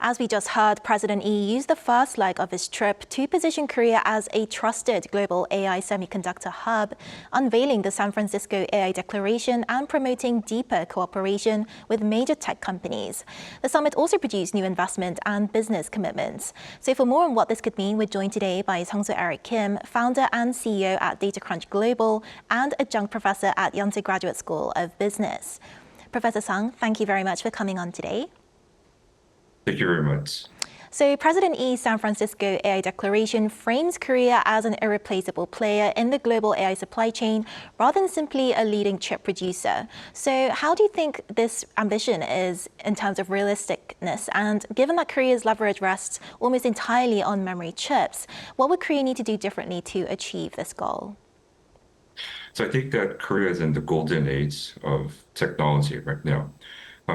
As we just heard, President Lee used the first leg of his trip to position Korea as a trusted global AI semiconductor hub, unveiling the San Francisco AI Declaration and promoting deeper cooperation with major tech companies. The summit also produced new investment and business commitments. So for more on what this could mean, we're joined today by Sung Soo Eric Kim, founder and CEO at Datacrunch Global and Adjunct Professor at Yonsei Graduate School of Business. Professor Sung, thank you very much for coming on today. Thank you very much. So President Lee's San Francisco AI Declaration frames Korea as an irreplaceable player in the global AI supply chain rather than simply a leading chip producer. So how do you think this ambition is in terms of realisticness? And given that Korea's leverage rests almost entirely on memory chips, what would Korea need to do differently to achieve this goal? So I think that Korea is in the golden age of technology right now.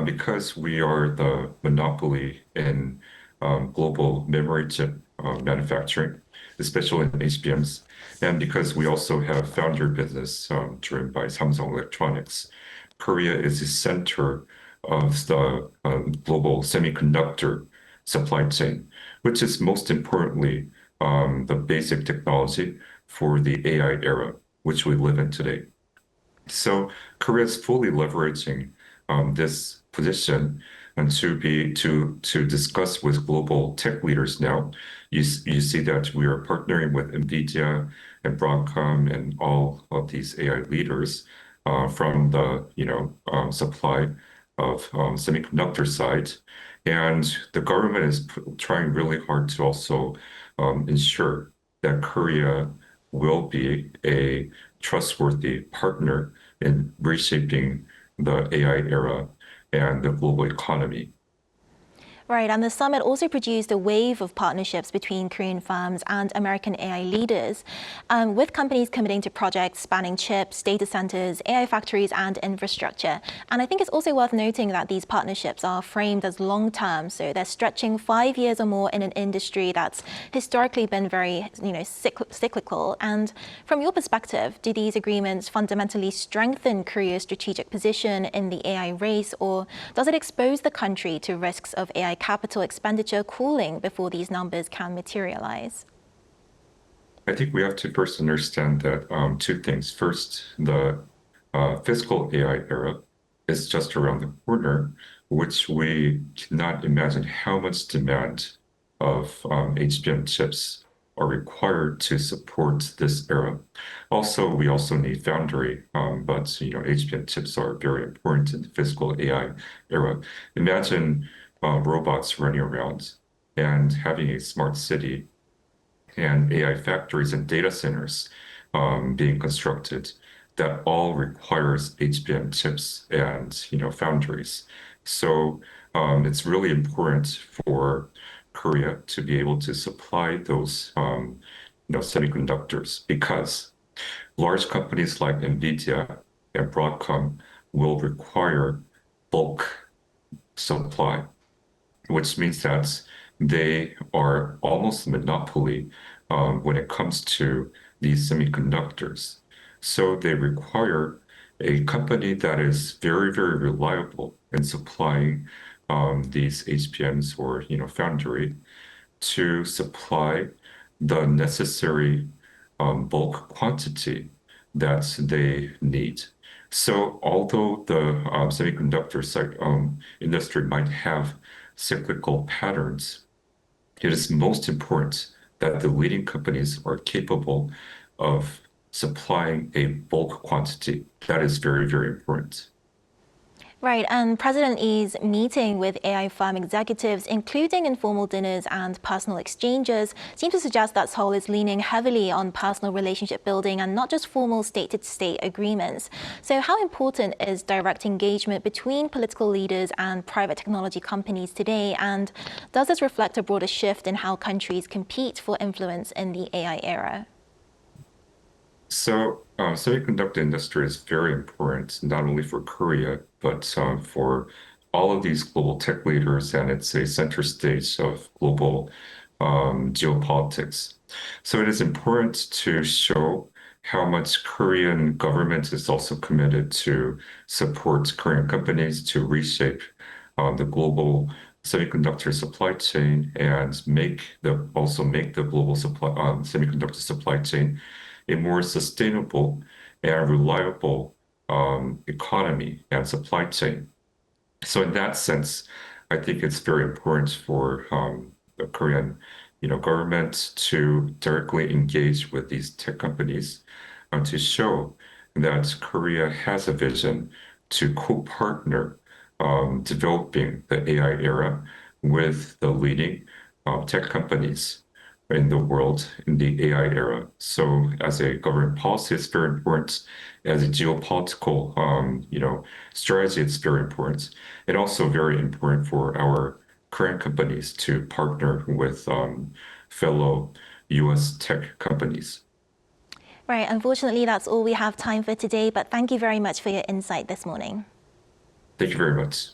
Because we are the monopoly in global memory chip manufacturing, especially in HBMs, and because we also have foundry business driven by Samsung Electronics, Korea is the center of the global semiconductor supply chain, which is most importantly the basic technology for the AI era, which we live in today. So Korea is fully leveraging this position and to discuss with global tech leaders now. You see that we are partnering with NVIDIA and Broadcom and all of these AI leaders from the supply of semiconductor side, and the government is trying really hard to also ensure that Korea will be a trustworthy partner in reshaping the AI era and the global economy. Right, and the summit also produced a wave of partnerships between Korean firms and American AI leaders, with companies committing to projects spanning chips, data centers, AI factories, and infrastructure. And I think it's also worth noting that these partnerships are framed as long-term, so they're stretching 5 years or more in an industry that's historically been very, cyclical. And from your perspective, do these agreements fundamentally strengthen Korea's strategic position in the AI race, or does it expose the country to risks of AI capital expenditure cooling before these numbers can materialize? I think we have to first understand that two things. First, the physical AI era is just around the corner, which we cannot imagine how much demand of HBM chips are required to support this era. Also, we also need foundry, but HBM chips are very important in the physical AI era. Imagine robots running around and having a smart city and AI factories and data centers being constructed. That all requires HBM chips and foundries. So it's really important for Korea to be able to supply those semiconductors, because large companies like NVIDIA and Broadcom will require bulk supply, which means that they are almost monopoly when it comes to these semiconductors. So they require a company that is very, very reliable in supplying these HBMs or foundry to supply the necessary bulk quantity that they need. So although the semiconductor industry might have cyclical patterns, it is most important that the leading companies are capable of supplying a bulk quantity. That is very, very important. Right, and President Lee's meeting with AI firm executives, including informal dinners and personal exchanges, seem to suggest that Seoul is leaning heavily on personal relationship building and not just formal state-to-state agreements. So how important is direct engagement between political leaders and private technology companies today? And does this reflect a broader shift in how countries compete for influence in the AI era? So semiconductor industry is very important, not only for Korea, but for all of these global tech leaders, and it's a center stage of global geopolitics. So it is important to show how much Korean government is also committed to support Korean companies to reshape the global semiconductor supply chain and also make the global semiconductor supply chain a more sustainable and reliable economy and supply chain. So in that sense, I think it's very important for the Korean, government to directly engage with these tech companies to show that Korea has a vision to co-partner developing the AI era with the leading tech companies in the world in the AI era. So as a government policy, it's very important. As a geopolitical, strategy, it's very important. And also very important for our Korean companies to partner with fellow US tech companies. Right, unfortunately, that's all we have time for today, but thank you very much for your insight this morning. Thank you very much.